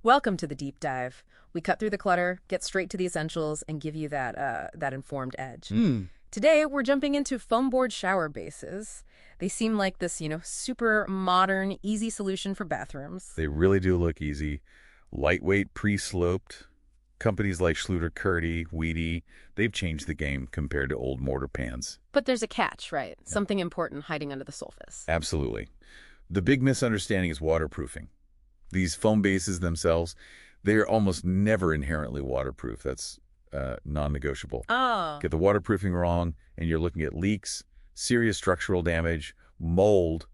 Welcome to the deep dive. We cut through the clutter, get straight to the essentials, and give you that informed edge. Today, we're jumping into foam board shower bases. They seem like this, super modern, easy solution for bathrooms. They really do look easy. Lightweight, pre-sloped. Companies like Schluter-Curdy, Weedy, they've changed the game compared to old mortar pans. But there's a catch, right? Something important hiding under the surface. Absolutely. The big misunderstanding is waterproofing. These foam bases themselves, they're almost never inherently waterproof. That's non-negotiable. Oh. Get the waterproofing wrong, and you're looking at leaks, serious structural damage, mold,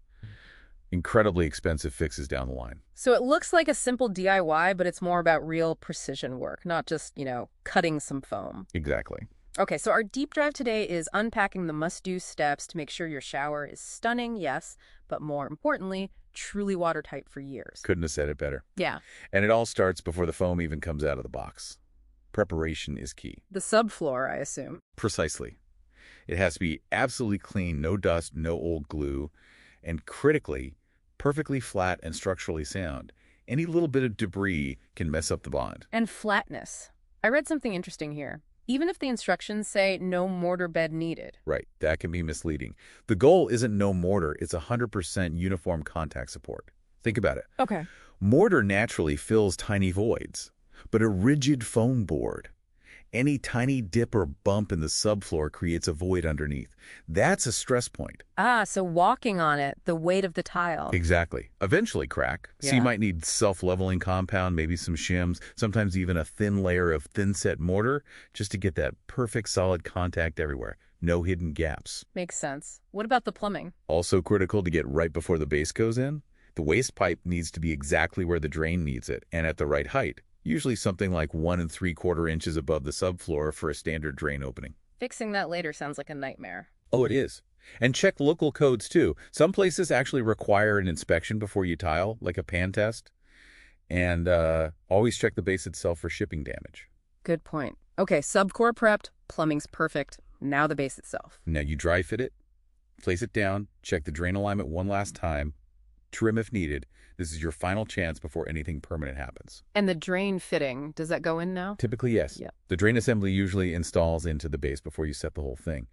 incredibly expensive fixes down the line. So it looks like a simple DIY, but it's more about real precision work, not just, cutting some foam. Exactly. Okay, so our deep dive today is unpacking the must-do steps to make sure your shower is stunning, yes, but more importantly, truly watertight for years. Couldn't have said it better. Yeah. And it all starts before the foam even comes out of the box. Preparation is key. The subfloor, I assume. Precisely. It has to be absolutely clean, no dust, no old glue, and critically, perfectly flat and structurally sound. Any little bit of debris can mess up the bond. And flatness. I read something interesting here. Even if the instructions say no mortar bed needed. Right, that can be misleading. The goal isn't no mortar, it's 100% uniform contact support. Think about it. Okay. Mortar naturally fills tiny voids, but a rigid foam board, any tiny dip or bump in the subfloor creates a void underneath. That's a stress point. Ah, so walking on it, the weight of the tile. Exactly. Eventually crack. So you Yeah. might need self-leveling compound, maybe some shims, sometimes even a thin layer of thin-set mortar just to get that perfect solid contact everywhere. No hidden gaps. Makes sense. What about the plumbing? Also critical to get right before the base goes in. The waste pipe needs to be exactly where the drain needs it and at the right height. Usually something like 1 3/4 inches above the subfloor for a standard drain opening. Fixing that later sounds like a nightmare. Oh, it is. And check local codes, too. Some places actually require an inspection before you tile, like a pan test. And always check the base itself for shipping damage. Good point. Okay, subcore prepped, plumbing's perfect. Now the base itself. Now you dry fit it, place it down, check the drain alignment one last time, trim if needed. This is your final chance before anything permanent happens. And the drain fitting, does that go in now? Typically, yes. Yeah. The drain assembly usually installs into the base before you set the whole thing.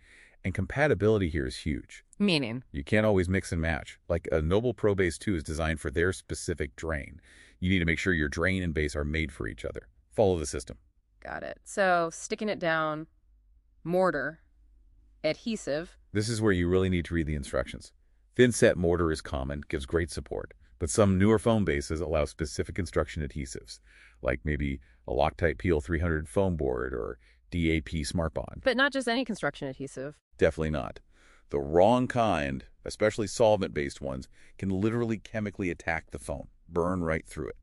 And compatibility here is huge. Meaning? You can't always mix and match. Like a Noble Pro Base 2 is designed for their specific drain. You need to make sure your drain and base are made for each other. Follow the system. Got it. So sticking it down, mortar, adhesive. This is where you really need to read the instructions. Thin-set mortar is common, gives great support. But some newer foam bases allow specific construction adhesives, like maybe a Loctite Peel 300 foam board or DAP Smart Bond. But not just any construction adhesive. Definitely not. The wrong kind, especially solvent-based ones, can literally chemically attack the foam, burn right through it.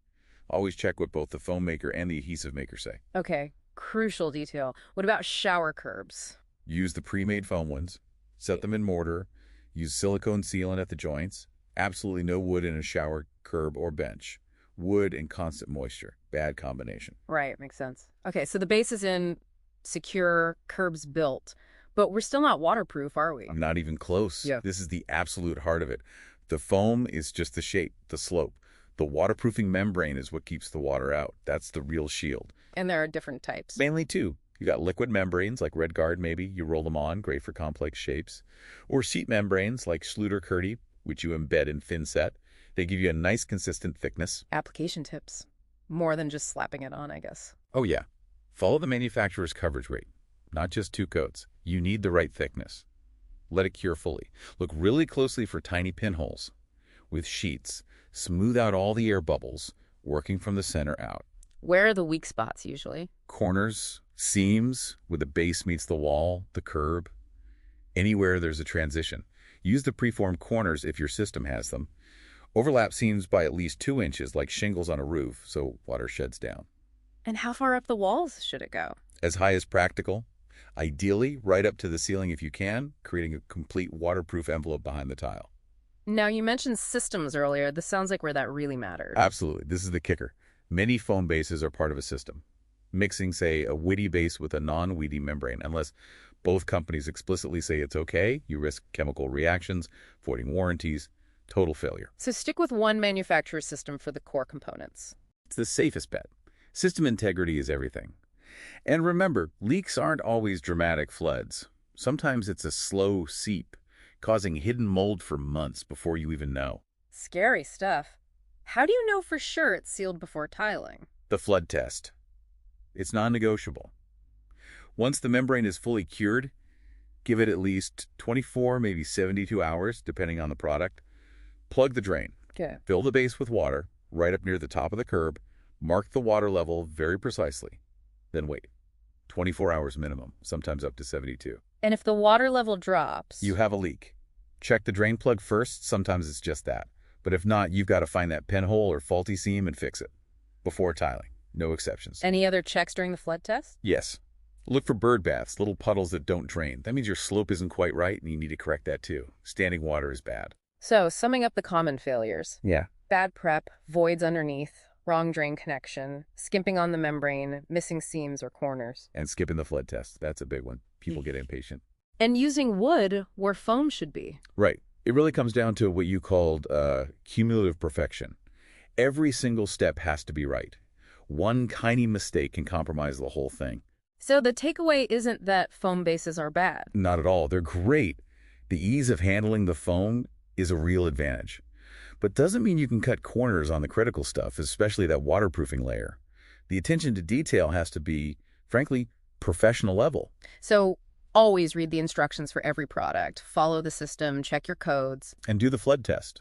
Always check what both the foam maker and the adhesive maker say. Okay, crucial detail. What about shower curbs? Use the pre-made foam ones, set them in mortar, use silicone sealant at the joints. Absolutely no wood in a shower curb or bench. Wood and constant moisture. Bad combination. Right, makes sense. Okay, so the base is in, secure, curbs built. But we're still not waterproof, are we? I'm not even close. Yeah. This is the absolute heart of it. The foam is just the shape, the slope. The waterproofing membrane is what keeps the water out. That's the real shield. And there are different types. Mainly two. You got liquid membranes like Red Guard maybe. You roll them on, great for complex shapes. Or sheet membranes like Schluter-Curdy, which you embed in thin set. They give you a nice consistent thickness. Application tips. More than just slapping it on, I guess. Oh yeah. Follow the manufacturer's coverage rate. Not just 2 coats. You need the right thickness. Let it cure fully. Look really closely for tiny pinholes. With sheets, smooth out all the air bubbles, working from the center out. Where are the weak spots usually? Corners, seams, where the base meets the wall, the curb. Anywhere there's a transition. Use the preformed corners if your system has them. Overlap seams by at least 2 inches like shingles on a roof, so water sheds down. And how far up the walls should it go? As high as practical. Ideally, right up to the ceiling if you can, creating a complete waterproof envelope behind the tile. Now, you mentioned systems earlier. This sounds like where that really matters. Absolutely. This is the kicker. Many foam bases are part of a system. Mixing, say, a Weedy base with a non-Weedy membrane, unless both companies explicitly say it's okay, you risk chemical reactions, voiding warranties, total failure. So stick with one manufacturer's system for the core components. It's the safest bet. System integrity is everything. And remember, leaks aren't always dramatic floods. Sometimes it's a slow seep, causing hidden mold for months before you even know. Scary stuff. How do you know for sure it's sealed before tiling? The flood test. It's non-negotiable. Once the membrane is fully cured, give it at least 24, maybe 72 hours, depending on the product. Plug the drain. Okay. Fill the base with water, right up near the top of the curb. Mark the water level very precisely. Then wait. 24 hours minimum, sometimes up to 72. And if the water level drops? You have a leak. Check the drain plug first. Sometimes it's just that. But if not, you've got to find that pinhole or faulty seam and fix it. Before tiling. No exceptions. Any other checks during the flood test? Yes. Look for bird baths, little puddles that don't drain. That means your slope isn't quite right, and you need to correct that too. Standing water is bad. So, summing up the common failures. Yeah. Bad prep, voids underneath, wrong drain connection, skimping on the membrane, missing seams or corners. And skipping the flood test. That's a big one. People get impatient. And using wood where foam should be. Right. It really comes down to what you called cumulative perfection. Every single step has to be right. One tiny mistake can compromise the whole thing. So the takeaway isn't that foam bases are bad. Not at all. They're great. The ease of handling the foam is a real advantage. But doesn't mean you can cut corners on the critical stuff, especially that waterproofing layer. The attention to detail has to be, frankly, professional level. So always read the instructions for every product. Follow the system, check your codes. And do the flood test.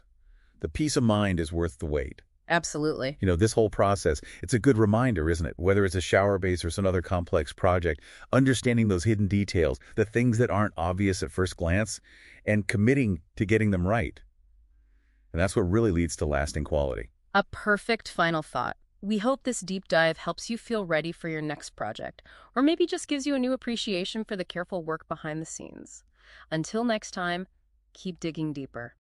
The peace of mind is worth the wait. Absolutely. You know, this whole process, it's a good reminder, isn't it? Whether it's a shower base or some other complex project, understanding those hidden details, the things that aren't obvious at first glance, and committing to getting them right. And that's what really leads to lasting quality. A perfect final thought. We hope this deep dive helps you feel ready for your next project, or maybe just gives you a new appreciation for the careful work behind the scenes. Until next time, keep digging deeper.